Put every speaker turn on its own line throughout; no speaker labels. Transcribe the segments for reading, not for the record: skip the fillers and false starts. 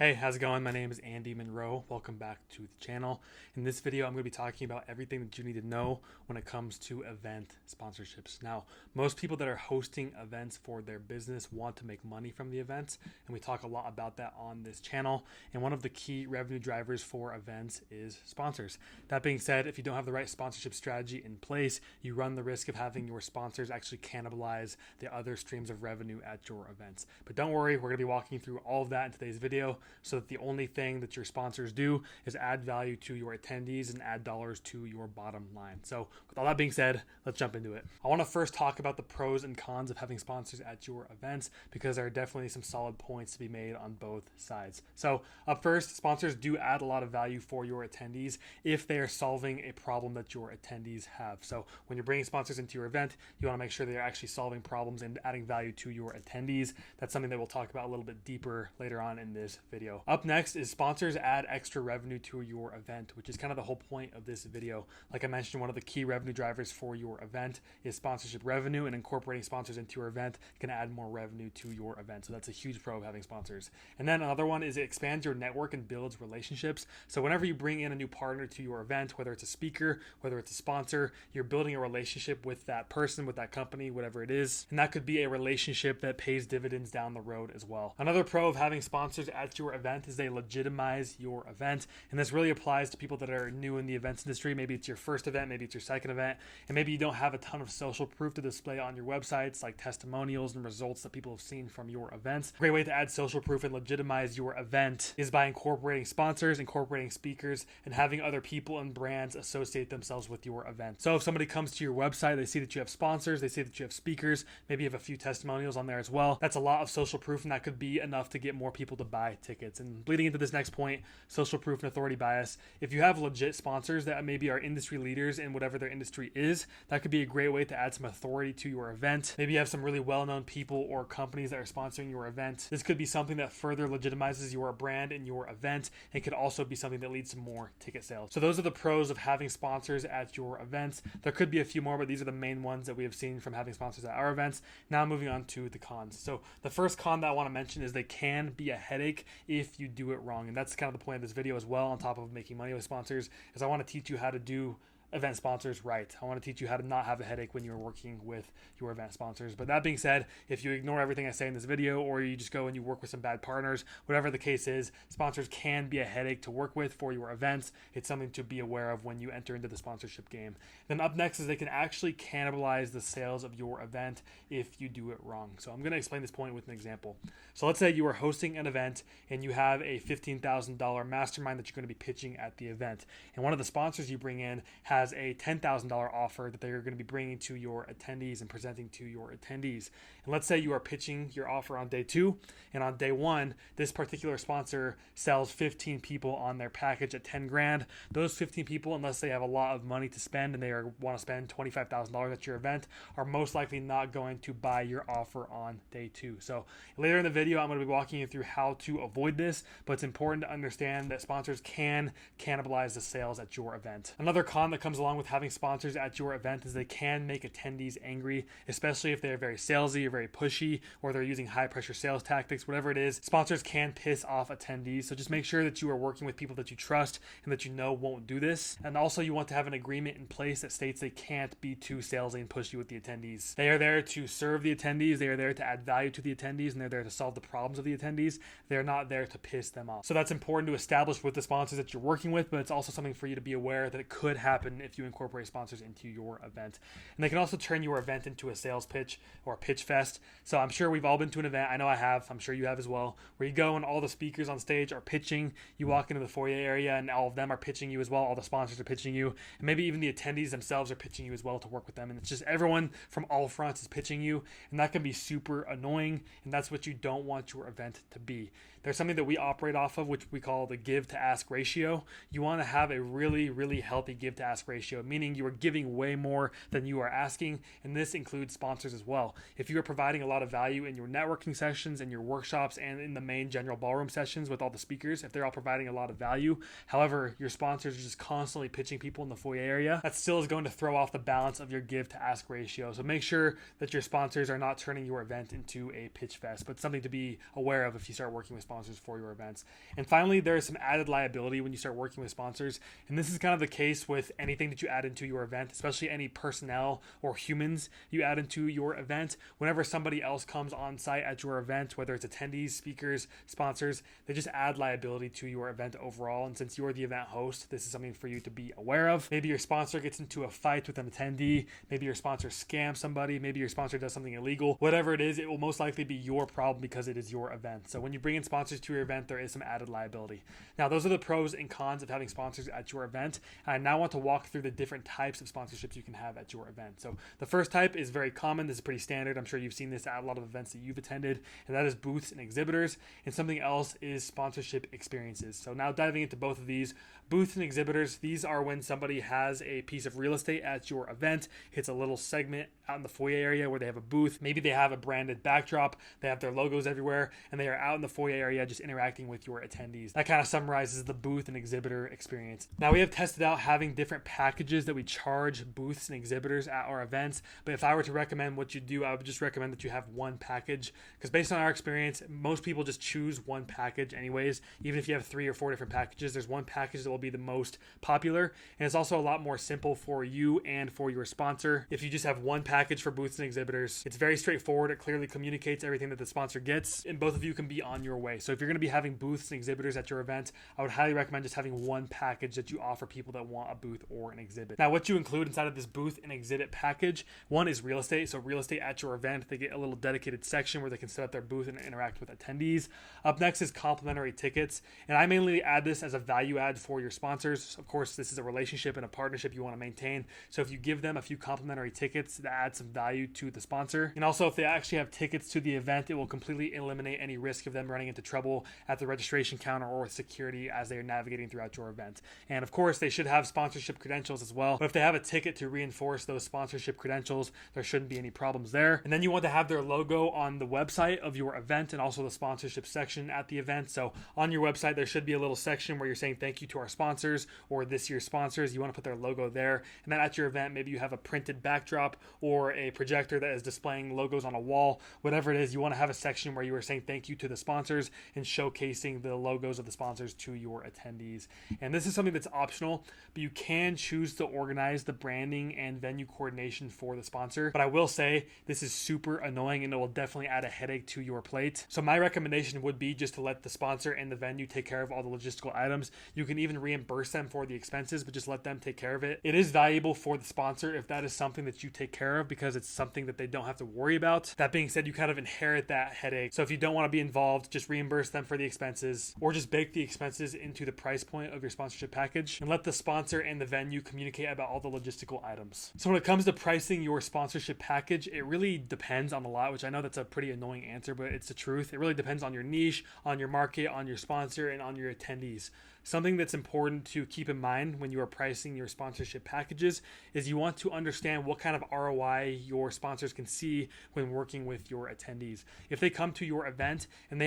Hey, how's it going? My name is Andy Monroe. Welcome back to the channel. In this video, I'm going to be talking about everything that you need to know when it comes to event sponsorships. Now, most people that are hosting events for their business want to make money from the events, and we talk a lot about that on this channel. And one of the key revenue drivers for events is sponsors. That being said, if you don't have the right sponsorship strategy in place, you run the risk of having your sponsors actually cannibalize the other streams of revenue at your events. But don't worry, we're going to be walking through all of that in today's video, so that the only thing that your sponsors do is add value to your attendees and add dollars to your bottom line. So with all that being said, let's jump into it. I want to first talk about the pros and cons of having sponsors at your events, because there are definitely some solid points to be made on both sides. So up first, sponsors do add a lot of value for your attendees if they are solving a problem that your attendees have. So when you're bringing sponsors into your event, you want to make sure they're actually solving problems and adding value to your attendees. That's something that we'll talk about a little bit deeper later on in this video. Up next is sponsors add extra revenue to your event, which is kind of the whole point of this video. Like I mentioned, one of the key revenue drivers for your event is sponsorship revenue, and incorporating sponsors into your event can add more revenue to your event. So that's a huge pro of having sponsors. And then another one is it expands your network and builds relationships. So whenever you bring in a new partner to your event, whether it's a speaker, whether it's a sponsor, you're building a relationship with that person, with that company, whatever it is. And that could be a relationship that pays dividends down the road as well. Another pro of having sponsors at your event is they legitimize your event, and this really applies to people that are new in the events industry. Maybe it's your first event, maybe it's your second event, and maybe you don't have a ton of social proof to display on your websites, like testimonials and results that people have seen from your events. A great way to add social proof and legitimize your event is by incorporating sponsors, incorporating speakers, and having other people and brands associate themselves with your event. So if somebody comes to your website, they see that you have sponsors, they see that you have speakers, maybe you have a few testimonials on there as well. That's a lot of social proof, and that could be enough to get more people to buy tickets. And leading into this next point, social proof and authority bias. If you have legit sponsors that maybe are industry leaders in whatever their industry is, that could be a great way to add some authority to your event. Maybe you have some really well-known people or companies that are sponsoring your event. This could be something that further legitimizes your brand and your event, and could also be something that leads to more ticket sales. So those are the pros of having sponsors at your events. There could be a few more, but these are the main ones that we have seen from having sponsors at our events. Now moving on to the cons. So the first con that I want to mention is they can be a headache if you do it wrong. And that's kind of the point of this video as well, on top of making money with sponsors, is I want to teach you how to do event sponsors right. I want to teach you how to not have a headache when you're working with your event sponsors. But that being said, if you ignore everything I say in this video, or you just go and you work with some bad partners, whatever the case is, sponsors can be a headache to work with for your events. It's something to be aware of when you enter into the sponsorship game. Then up next is they can actually cannibalize the sales of your event if you do it wrong. So I'm going to explain this point with an example. So let's say you are hosting an event and you have a $15,000 mastermind that you're going to be pitching at the event. And one of the sponsors you bring in has a $10,000 offer that they're going to be bringing to your attendees and presenting to your attendees. And let's say you are pitching your offer on day 2, and on day 1, this particular sponsor sells 15 people on their package at 10 grand. Those 15 people, unless they have a lot of money to spend and they want to spend $25,000 at your event, are most likely not going to buy your offer on day 2. So later in the video, I'm going to be walking you through how to avoid this, but it's important to understand that sponsors can cannibalize the sales at your event. Another con that comes along with having sponsors at your event is they can make attendees angry, especially if they're very salesy or very pushy, or they're using high pressure sales tactics. Whatever it is, sponsors can piss off attendees. So just make sure that you are working with people that you trust and that you know won't do this. And also you want to have an agreement in place that states they can't be too salesy and pushy with the attendees. They are there to serve the attendees, they are there to add value to the attendees, and they're there to solve the problems of the attendees. They're not there to piss them off. So that's important to establish with the sponsors that you're working with, but it's also something for you to be aware that it could happen if you incorporate sponsors into your event. And they can also turn your event into a sales pitch or a pitch fest. So I'm sure we've all been to an event, I know I have, I'm sure you have as well, where you go and all the speakers on stage are pitching. You walk into the foyer area and all of them are pitching you as well. All the sponsors are pitching you, and maybe even the attendees themselves are pitching you as well to work with them. And it's just everyone from all fronts is pitching you, and that can be super annoying, and that's what you don't want your event to be. There's something that we operate off of, which we call the give to ask ratio. You want to have a really, really healthy give to ask ratio, meaning you are giving way more than you are asking, and this includes sponsors as well. If you are providing a lot of value in your networking sessions and your workshops and in the main general ballroom sessions with all the speakers, if they're all providing a lot of value, however, your sponsors are just constantly pitching people in the foyer area, that still is going to throw off the balance of your give to ask ratio. So make sure that your sponsors are not turning your event into a pitch fest, but something to be aware of if you start working with sponsors for your events. And finally, there is some added liability when you start working with sponsors. And this is kind of the case with anything that you add into your event, especially any personnel or humans you add into your event. Whenever somebody else comes on site at your event, whether it's attendees, speakers, sponsors, they just add liability to your event overall. And since you're the event host, this is something for you to be aware of. Maybe your sponsor gets into a fight with an attendee. Maybe your sponsor scams somebody. Maybe your sponsor does something illegal. Whatever it is, it will most likely be your problem because it is your event. So when you bring in sponsors to your event, there is some added liability. Now, those are the pros and cons of having sponsors at your event. I now want to walk through the different types of sponsorships you can have at your event. So the first type is very common. This is pretty standard. I'm sure you've seen this at a lot of events that you've attended, and that is booths and exhibitors. And something else is sponsorship experiences. So now diving into both of these, booths and exhibitors, these are when somebody has a piece of real estate at your event, hits a little segment out in the foyer area where they have a booth. Maybe they have a branded backdrop, they have their logos everywhere, and they are out in the foyer area just interacting with your attendees. That kind of summarizes the booth and exhibitor experience. Now, we have tested out having different packages that we charge booths and exhibitors at our events, but if I were to recommend what you do, I would just recommend that you have one package, because based on our experience, most people just choose one package anyways. Even if you have 3 or 4 different packages, there's one package that will be the most popular, and it's also a lot more simple for you and for your sponsor. If you just have one package for booths and exhibitors, it's very straightforward. It clearly communicates everything that the sponsor gets, and both of you can be on your way. So if you're going to be having booths and exhibitors at your event, I would highly recommend just having one package that you offer people that want a booth or an exhibit. Now, what you include inside of this booth and exhibit package, one is real estate. So real estate at your event, they get a little dedicated section where they can set up their booth and interact with attendees. Up next is complimentary tickets, and I mainly add this as a value add for your sponsors. Of course, this is a relationship and a partnership you want to maintain. So if you give them a few complimentary tickets, that adds some value to the sponsor. And also, if they actually have tickets to the event, it will completely eliminate any risk of them running into trouble at the registration counter or with security as they are navigating throughout your event. And of course, they should have sponsorship credentials as well. But if they have a ticket to reinforce those sponsorship credentials, there shouldn't be any problems there. And then you want to have their logo on the website of your event and also the sponsorship section at the event. So on your website, there should be a little section where you're saying thank you to our sponsors or this year's sponsors. You want to put their logo there. And then at your event, maybe you have a printed backdrop or a projector that is displaying logos on a wall. Whatever it is, you want to have a section where you are saying thank you to the sponsors and showcasing the logos of the sponsors to your attendees. And this is something that's optional, but you can choose to organize the branding and venue coordination for the sponsor. But I will say this is super annoying and it will definitely add a headache to your plate. So my recommendation would be just to let the sponsor and the venue take care of all the logistical items. You can even reimburse them for the expenses, but just let them take care of it. It is valuable for the sponsor if that is something that you take care of because it's something that they don't have to worry about. That being said, you kind of inherit that headache. So if you don't want to be involved, just reimburse them for the expenses or just bake the expenses into the price point of your sponsorship package and let the sponsor and the venue communicate about all the logistical items. So when it comes to pricing your sponsorship package, it really depends on a lot, which I know that's a pretty annoying answer, but it's the truth. It really depends on your niche, on your market, on your sponsor, and on your attendees. Something that's important to keep in mind when you are pricing your sponsorship packages is you want to understand what kind of ROI your sponsors can see when working with your attendees. If they come to your event and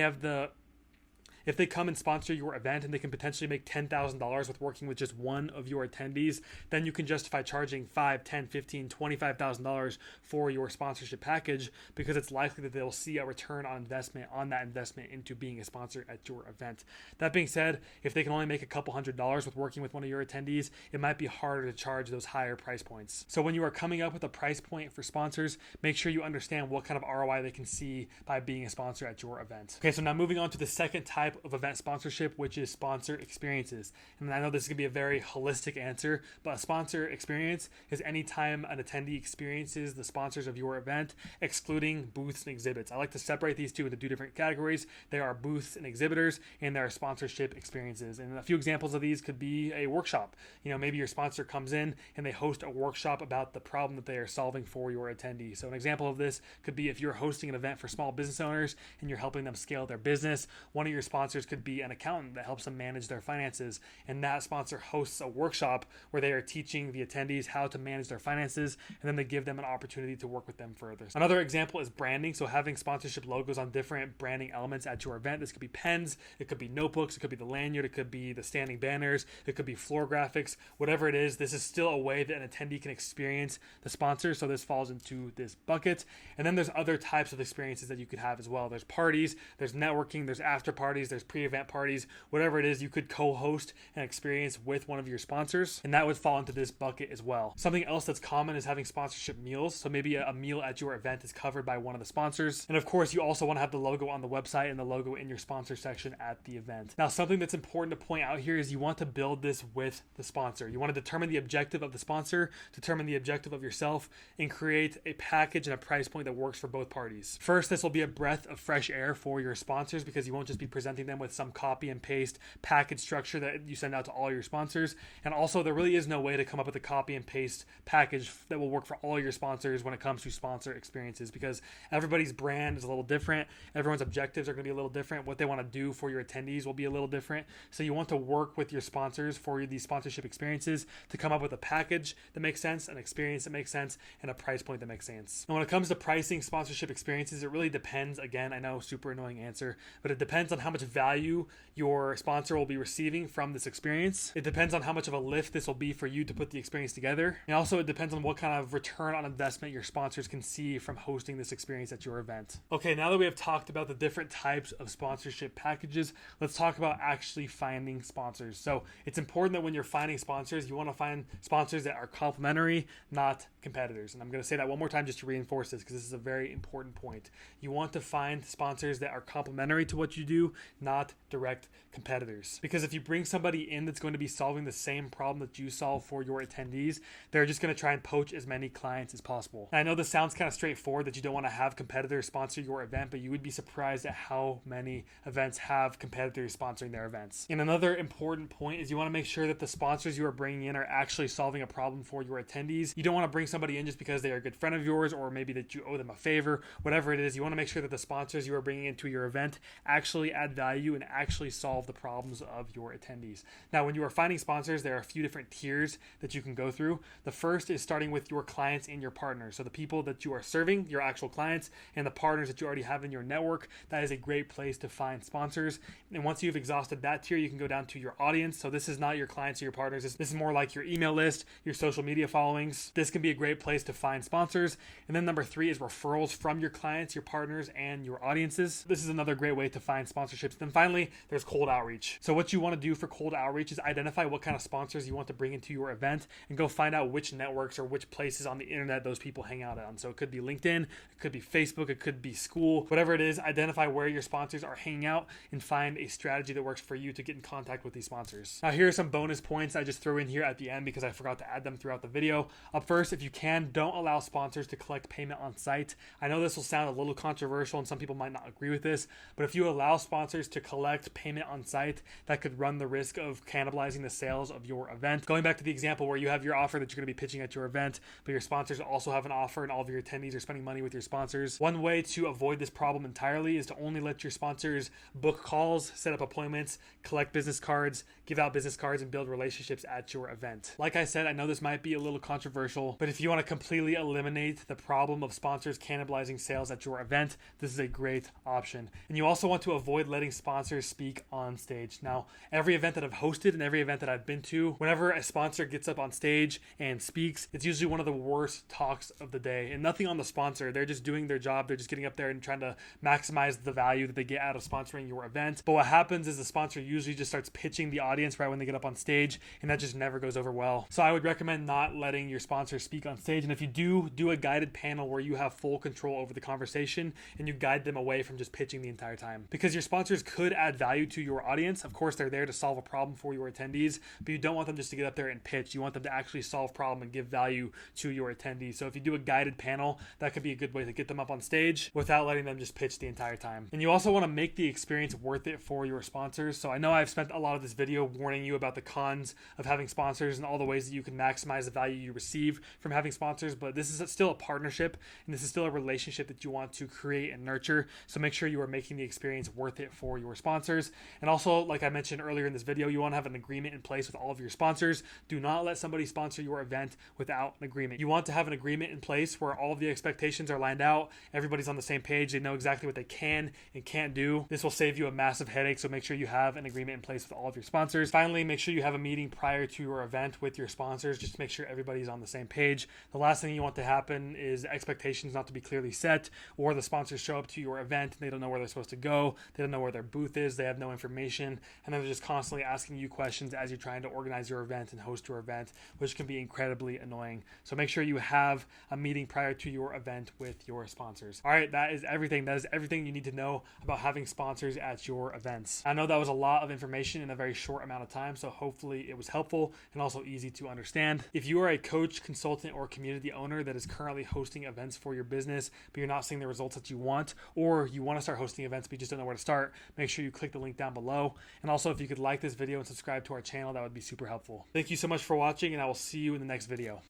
if they come and sponsor your event and they can potentially make $10,000 with working with just one of your attendees, then you can justify charging $5,000, $10,000, $15,000, $25,000 for your sponsorship package because it's likely that they'll see a return on that investment into being a sponsor at your event. That being said, if they can only make a couple $100s with working with one of your attendees, it might be harder to charge those higher price points. So when you are coming up with a price point for sponsors, make sure you understand what kind of ROI they can see by being a sponsor at your event. Okay, so now moving on to the second type of event sponsorship, which is sponsor experiences. And I know this is going to be a very holistic answer, but a sponsor experience is any time an attendee experiences the sponsors of your event, excluding booths and exhibits. I like to separate these two into 2 different categories. There are booths and exhibitors, and there are sponsorship experiences. And a few examples of these could be a workshop. Maybe your sponsor comes in and they host a workshop about the problem that they are solving for your attendee. So an example of this could be if you're hosting an event for small business owners and you're helping them scale their business, one of your sponsors could be an accountant that helps them manage their finances, and that sponsor hosts a workshop where they are teaching the attendees how to manage their finances, and then they give them an opportunity to work with them further. Another example is branding, so having sponsorship logos on different branding elements at your event. This could be pens, it could be notebooks, it could be the lanyard, it could be the standing banners, it could be floor graphics, whatever it is. This is still a way that an attendee can experience the sponsor, so this falls into this bucket. And then there's other types of experiences that you could have as well. There's parties, there's networking, there's after parties, there's pre-event parties, whatever it is, you could co-host an experience with one of your sponsors, and that would fall into this bucket as well. Something else that's common is having sponsorship meals. So maybe a meal at your event is covered by one of the sponsors. And of course, you also want to have the logo on the website and the logo in your sponsor section at the event. Now, something that's important to point out here is you want to build this with the sponsor. You want to determine the objective of the sponsor, determine the objective of yourself, and create a package and a price point that works for both parties. First, this will be a breath of fresh air for your sponsors because you won't just be presenting them with some copy and paste package structure that you send out to all your sponsors. And also, there really is no way to come up with a copy and paste package that will work for all your sponsors when it comes to sponsor experiences, because everybody's brand is a little different. Everyone's objectives are going to be a little different. What they want to do for your attendees will be a little different. So you want to work with your sponsors for these sponsorship experiences to come up with a package that makes sense, an experience that makes sense, and a price point that makes sense. And when it comes to pricing sponsorship experiences, it really depends. Again, I know, super annoying answer, but it depends on how much value your sponsor will be receiving from this experience. It depends on how much of a lift this will be for you to put the experience together. And also it depends on what kind of return on investment your sponsors can see from hosting this experience at your event. Okay, now that we have talked about the different types of sponsorship packages, let's talk about actually finding sponsors. So it's important that when you're finding sponsors, you want to find sponsors that are complementary, not competitors. And I'm going to say that one more time just to reinforce this, because this is a very important point. You want to find sponsors that are complementary to what you do, not direct competitors. Because if you bring somebody in that's going to be solving the same problem that you solve for your attendees, they're just going to try and poach as many clients as possible. And I know this sounds kind of straightforward that you don't want to have competitors sponsor your event, but you would be surprised at how many events have competitors sponsoring their events. And another important point is you want to make sure that the sponsors you are bringing in are actually solving a problem for your attendees. You don't want to bring somebody in just because they are a good friend of yours, or maybe that you owe them a favor, whatever it is. You want to make sure that the sponsors you are bringing into your event actually add value and actually solve the problems of your attendees. Now, when you are finding sponsors, there are a few different tiers that you can go through. The first is starting with your clients and your partners. So the people that you are serving, your actual clients, and the partners that you already have in your network. That is a great place to find sponsors. And once you've exhausted that tier, you can go down to your audience. So this is not your clients or your partners. This is more like your email list, your social media followings. This can be a great place to find sponsors. And then number 3 is referrals from your clients, your partners, and your audiences. This is another great way to find sponsorships. Then finally, there's cold outreach. So what you want to do for cold outreach is identify what kind of sponsors you want to bring into your event and go find out which networks or which places on the internet those people hang out on. So it could be LinkedIn, it could be Facebook, it could be school, whatever it is. Identify where your sponsors are hanging out and find a strategy that works for you to get in contact with these sponsors. Now, here are some bonus points I just threw in here at the end because I forgot to add them throughout the video. Up first, if you can, don't allow sponsors to collect payment on site. I know this will sound a little controversial and some people might not agree with this, but if you allow sponsors to collect payment on site, that could run the risk of cannibalizing the sales of your event. Going back to the example where you have your offer that you're going to be pitching at your event, but your sponsors also have an offer and all of your attendees are spending money with your sponsors. One way to avoid this problem entirely is to only let your sponsors book calls, set up appointments, collect business cards, give out business cards, and build relationships at your event. Like I said, I know this might be a little controversial, but if you want to completely eliminate the problem of sponsors cannibalizing sales at your event, this is a great option. And you also want to avoid letting sponsors speak on stage. Now, every event that I've hosted and every event that I've been to, whenever a sponsor gets up on stage and speaks, it's usually one of the worst talks of the day. And nothing on the sponsor. They're just doing their job. They're just getting up there and trying to maximize the value that they get out of sponsoring your event. But what happens is the sponsor usually just starts pitching the audience right when they get up on stage, and that just never goes over well. So I would recommend not letting your sponsor speak on stage. And if you do a guided panel where you have full control over the conversation and you guide them away from just pitching the entire time. Because your sponsors could add value to your audience. Of course, they're there to solve a problem for your attendees, but you don't want them just to get up there and pitch. You want them to actually solve a problem and give value to your attendees. So if you do a guided panel, that could be a good way to get them up on stage without letting them just pitch the entire time. And you also want to make the experience worth it for your sponsors. So I know I've spent a lot of this video warning you about the cons of having sponsors and all the ways that you can maximize the value you receive from having sponsors, but this is still a partnership and this is still a relationship that you want to create and nurture. So make sure you are making the experience worth it for your sponsors. And also, like I mentioned earlier in this video, you want to have an agreement in place with all of your sponsors. Do not let somebody sponsor your event without an agreement. You want to have an agreement in place where all of the expectations are lined out. Everybody's on the same page. They know exactly what they can and can't do. This will save you a massive headache. So make sure you have an agreement in place with all of your sponsors. Finally, make sure you have a meeting prior to your event with your sponsors, just to make sure everybody's on the same page. The last thing you want to happen is expectations not to be clearly set, or the sponsors show up to your event and they don't know where they're supposed to go. They don't know where their their booth is, they have no information, and then they're just constantly asking you questions as you're trying to organize your event and host your event, which can be incredibly annoying. So make sure you have a meeting prior to your event with your sponsors. All right, that is everything. That is everything you need to know about having sponsors at your events. I know that was a lot of information in a very short amount of time, so hopefully it was helpful and also easy to understand. If you are a coach, consultant, or community owner that is currently hosting events for your business, but you're not seeing the results that you want, or you want to start hosting events but you just don't know where to start, make sure you click the link down below. And also, if you could like this video and subscribe to our channel, that would be super helpful. Thank you so much for watching, and I will see you in the next video.